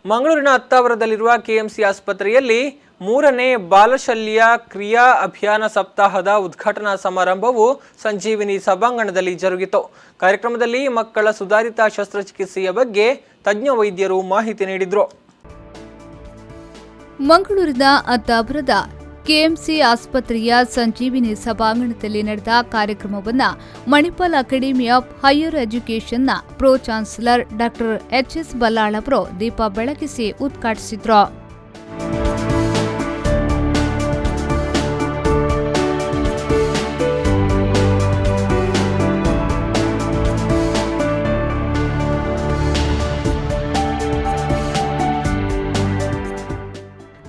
ಮಂಗಳೂರಿನ ಅತ್ತಾವರದಲ್ಲಿರುವ ಕೆಎಂಸಿ ಆಸ್ಪತ್ರೆಯಲ್ಲಿ 3ನೇ ಬಾಲಶಲ್ಯ ಕ್ರಿಯಾ ಅಭಿಯಾನ ಸಪ್ತಾಹದ ಉದ್ಘಾಟನಾ ಸಮಾರಂಭವು ಸಂಜೀವಿನಿ ಸಭಾಂಗಣದಲ್ಲಿ ಜರುಗಿತು. ಕಾರ್ಯಕ್ರಮದಲ್ಲಿ ಮಕ್ಕಳ ಸುಧಾರಿತ ಶಸ್ತ್ರಚಿಕಿತ್ಸೆಯ ಬಗ್ಗೆ ತಜ್ಞ ವೈದ್ಯರು ಮಾಹಿತಿ ನೀಡಿದರು. ಮಂಗಳೂರಿನ ಅತ್ತಾವರದ ಕೆಎಂಸಿ ಆಸ್ಪತ್ರೆಯ ಸಂಜೀವಿನಿ ಸಭಾಂಗಣದಲ್ಲಿ ನಡೆದ ಕಾರ್ಯಕ್ರಮವನ್ನು ಮಣಿಪಾಲ್ ಅಕಾಡೆಮಿ ಆಫ್ ಹೈಯರ್ ಎಜುಕೇಷನ್ನ pro chancellor doctor H S. Ballal ಅವರು ದೀಪ ಬೆಳಗಿಸಿ ಉದ್ಘಾಟಿಸಿದರು.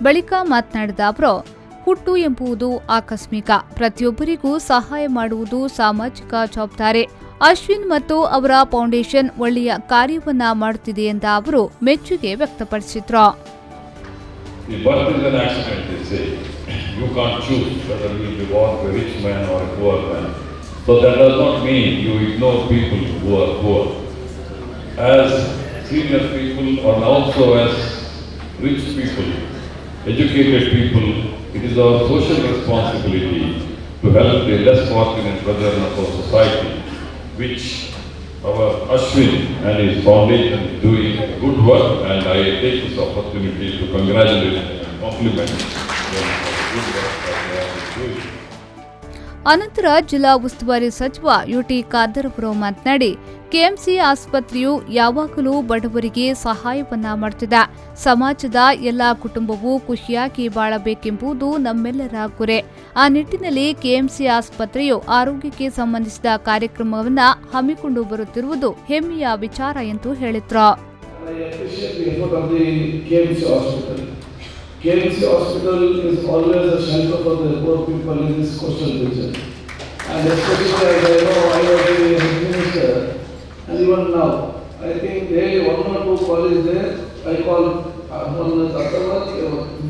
ಬಳಿಕ ಮಾತನಾಡಿದ ಅವರು, ಹುಟ್ಟು ಎಂಬುದು ಆಕಸ್ಮಿಕ, ಪ್ರತಿಯೊಬ್ಬರಿಗೂ ಸಹಾಯ ಮಾಡುವುದು ಸಾಮಾಜಿಕ ಜವಾಬ್ದಾರಿ. ಅಶ್ವಿನ್ ಮತ್ತು ಅವರ ಫೌಂಡೇಶನ್ ಒಳ್ಳೆಯ ಕಾರ್ಯವನ್ನ ಮಾಡುತ್ತಿದೆ ಎಂದ ಅವರು ಮೆಚ್ಚುಗೆ ವ್ಯಕ್ತಪಡಿಸಿದ್ರು. Educated people, it is our social responsibility to help the less fortunate brethren of our society, which our Ashwin and his foundation is doing good work, and I take this opportunity to congratulate and compliment them for the good work that they are doing. ಅನಂತರ ಜಿಲ್ಲಾ ಉಸ್ತುವಾರಿ ಸಚಿವ UT Khader ಅವರು ಮಾತನಾಡಿ, KMC ಆಸ್ಪತ್ರೆಯು ಯಾವಾಗಲೂ ಬಡವರಿಗೆ ಸಹಾಯವನ್ನ ಮಾಡುತ್ತಿದೆ. ಸಮಾಜದ ಎಲ್ಲ ಕುಟುಂಬವೂ ಖುಷಿಯಾಗಿ ಬಾಳಬೇಕೆಂಬುದು ನಮ್ಮೆಲ್ಲರ ಗುರಿ. ಆ ನಿಟ್ಟಿನಲ್ಲಿ ಕೆಎಂಸಿ ಆಸ್ಪತ್ರೆಯು ಆರೋಗ್ಯಕ್ಕೆ ಸಂಬಂಧಿಸಿದ ಕಾರ್ಯಕ್ರಮವನ್ನ ಹಮ್ಮಿಕೊಂಡು ಬರುತ್ತಿರುವುದು ಹೆಮ್ಮೆಯ ವಿಚಾರ ಎಂದು ಹೇಳಿದ್ರು. KMC Hospital is always a shelter for the poor people in this coastal region. And especially as I know, I was the health minister, and even now, I think there one or two colleagues there, I call one as Attavat,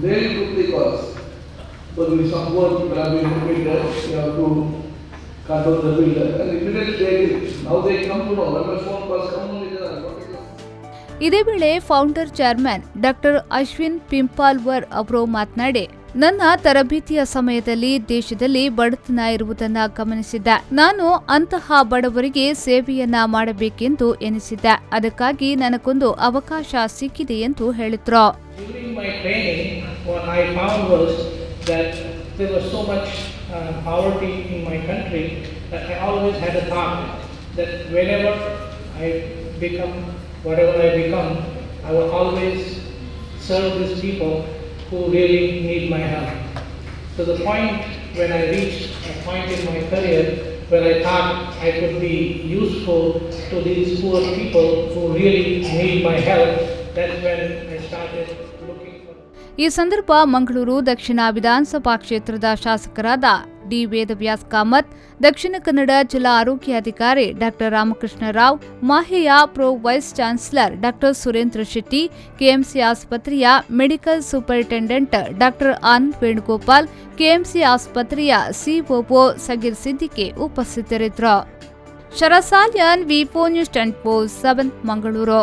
they took the calls. But with some poor people have been admitted, you have to cut out the bill. And immediately they did. Now they come to know, when my phone calls come only there. ಇದೇ ವೇಳೆ founder chairman doctor Ashwin ಪಿಂಪಾಲ್ವರ್ ಅವರು ಮಾತನಾಡಿ, ನನ್ನ ತರಬೇತಿಯ ಸಮಯದಲ್ಲಿ ದೇಶದಲ್ಲಿ ಬಡತನ ಇರುವುದನ್ನು ಗಮನಿಸಿದ್ದೆ. ನಾನು ಅಂತಹ ಬಡವರಿಗೆ ಸೇವೆಯನ್ನ ಮಾಡಬೇಕೆಂದು ಎನಿಸಿದ್ದೆ. ಅದಕ್ಕಾಗಿ ನನಗೊಂದು ಅವಕಾಶ ಸಿಕ್ಕಿದೆ ಎಂದು ಹೇಳಿದ್ರು. Whatever I become, I will always serve these people who really need my help. To the point when I reached a point in my career where I thought I could be useful to these poor people who really need my help, that's when I started looking for. ಈ ಸಂದರ್ಭ ಮಂಗಳೂರು ದಕ್ಷಿಣ ವಿಧಾನಸಭಾ ಕ್ಷೇತ್ರದ ಶಾಸಕರಾದ D Vedavyas Kamath, ದಕ್ಷಿಣ ಕನ್ನಡ ಜಿಲ್ಲಾ ಆರೋಗ್ಯಾಧಿಕಾರಿ doctor Ramakrishna Rao, ಮಾಹೆಯ pro vice chancellor doctor Surendra Shetty, KMC ಆಸ್ಪತ್ರೆಯ medical superintendent doctor Anand Venugopal, KMC ಆಸ್ಪತ್ರೆಯ ಸಿಒಒ ಸಗೀರ್ ಸಿದ್ದಿಕಿ ಉಪಸ್ಥಿತರಿದ್ದರು. ಶರಸಾಲ್ಯನ್ ವಿ4 ನ್ಯೂಸ್ 24/7 ಮಂಗಳೂರು.